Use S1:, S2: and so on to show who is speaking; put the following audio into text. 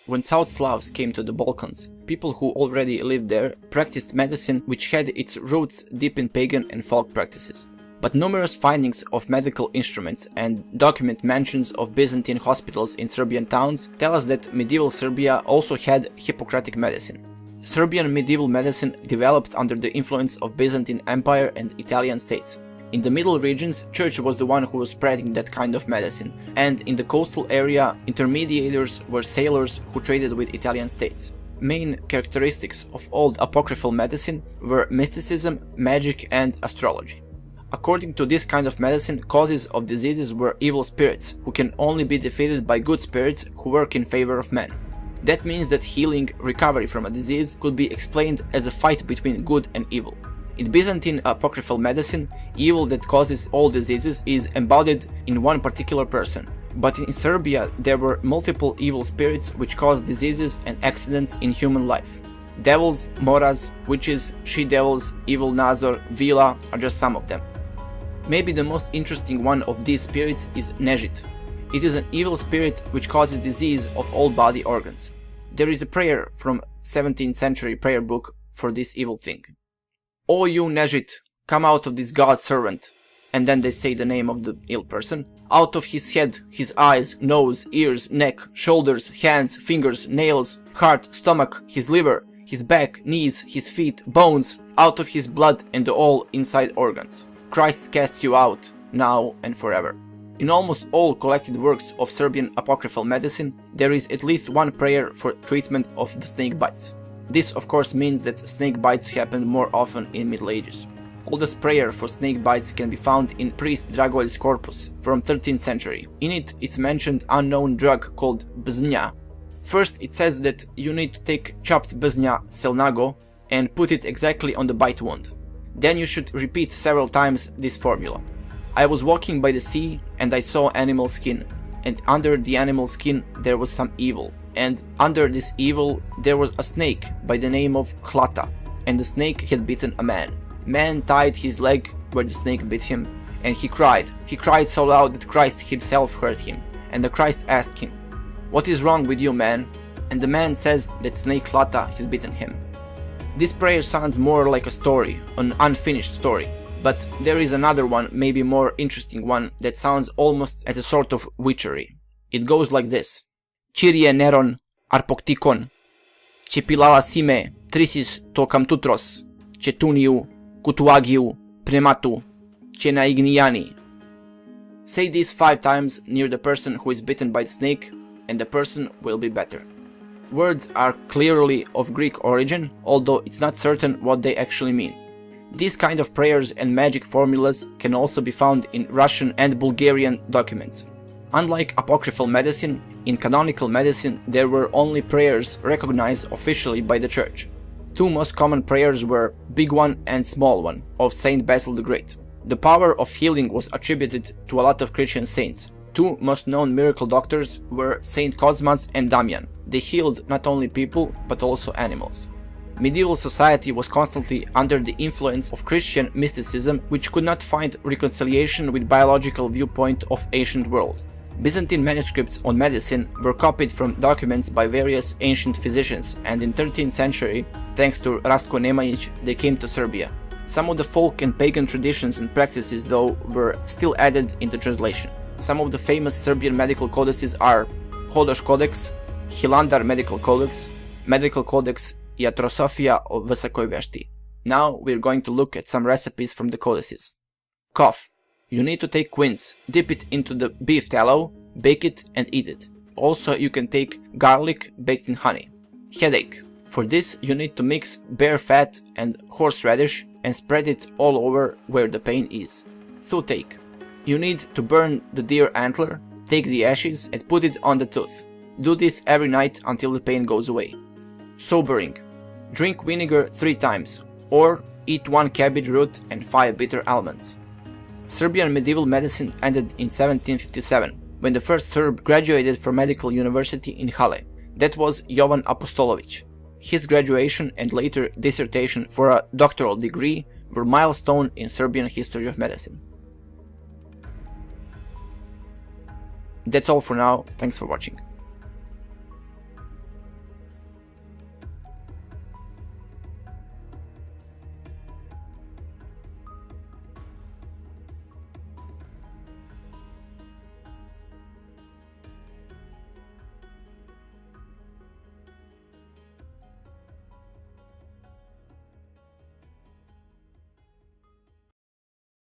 S1: When South Slavs came to the Balkans, people who already lived there practiced medicine which had its roots deep in pagan and folk practices. But numerous findings of medical instruments and document mentions of Byzantine hospitals in Serbian towns tell us that medieval Serbia also had Hippocratic medicine. Serbian medieval medicine developed under the influence of Byzantine Empire and Italian states. In the middle regions, church was the one who was spreading that kind of medicine, and in the coastal area, intermediators were sailors who traded with Italian states. Main characteristics of old apocryphal medicine were mysticism, magic, and astrology. According to this kind of medicine, causes of diseases were evil spirits, who can only be defeated by good spirits who work in favor of men. That means that healing, recovery from a disease could be explained as a fight between good and evil. In Byzantine apocryphal medicine, evil that causes all diseases is embodied in one particular person. But in Serbia, there were multiple evil spirits which caused diseases and accidents in human life. Devils, moras, witches, she-devils, evil Nazor, Vila are just some of them. Maybe the most interesting one of these spirits is Nezhit. It is an evil spirit which causes disease of all body organs. There is a prayer from 17th century prayer book for this evil thing. "O you Nezhit, come out of this God's servant," and then they say the name of the ill person. "Out of his head, his eyes, nose, ears, neck, shoulders, hands, fingers, nails, heart, stomach, his liver, his back, knees, his feet, bones, out of his blood and all inside organs. Christ casts you out, now and forever." In almost all collected works of Serbian apocryphal medicine, there is at least one prayer for treatment of the snake bites. This of course means that snake bites happened more often in Middle Ages. Oldest prayer for snake bites can be found in priest Dragolj's corpus from 13th century. In it, it's mentioned unknown drug called bznja. First it says that you need to take chopped bznja selnago and put it exactly on the bite wound. Then you should repeat several times this formula. "I was walking by the sea and I saw animal skin, and under the animal skin there was some evil, and under this evil there was a snake by the name of Hlata, and the snake had bitten a man. Man tied his leg where the snake bit him, and he cried so loud that Christ himself heard him, and the Christ asked him, 'What is wrong with you, man?' And the man says that snake Hlata had bitten him." This prayer sounds more like a story, an unfinished story, but there is another one, maybe more interesting one, that sounds almost as a sort of witchery. It goes like this: "Kyrie Neron arpoktikon, Chepilala sime trisis tokam tutros, Chetuniu, Kutuagiu, Prematu, Chenaigniani." Say this 5 times near the person who is bitten by the snake, and the person will be better. Words are clearly of Greek origin, although it's not certain what they actually mean. These kind of prayers and magic formulas can also be found in Russian and Bulgarian documents. Unlike apocryphal medicine, in canonical medicine there were only prayers recognized officially by the church. 2 most common prayers were Big One and Small One of Saint Basil the Great. The power of healing was attributed to a lot of Christian saints. 2 most known miracle doctors were Saint Cosmas and Damian. They healed not only people but also animals. Medieval society was constantly under the influence of Christian mysticism, which could not find reconciliation with biological viewpoint of ancient world. Byzantine manuscripts on medicine were copied from documents by various ancient physicians, and in 13th century, thanks to Rastko Nemanjić, they came to Serbia. Some of the folk and pagan traditions and practices, though, were still added in the translation. Some of the famous Serbian medical codices are Hodoš Codex, Hilandar Medical Codex, Medical Codex Iatrosofia of Visokoj Vešti. Now we're going to look at some recipes from the codices. Cough. You need to take quince, dip it into the beef tallow, bake it and eat it. Also you can take garlic baked in honey. Headache. For this you need to mix bear fat and horseradish and spread it all over where the pain is. Toothache. You need to burn the deer antler, take the ashes and put it on the tooth. Do this every night until the pain goes away. Sobering. Drink vinegar 3 times, or eat 1 cabbage root and 5 bitter almonds. Serbian medieval medicine ended in 1757, when the first Serb graduated from medical university in Halle. That was Jovan Apostolović. His graduation and later dissertation for a doctoral degree were milestone in Serbian history of medicine. That's all for now, thanks for watching.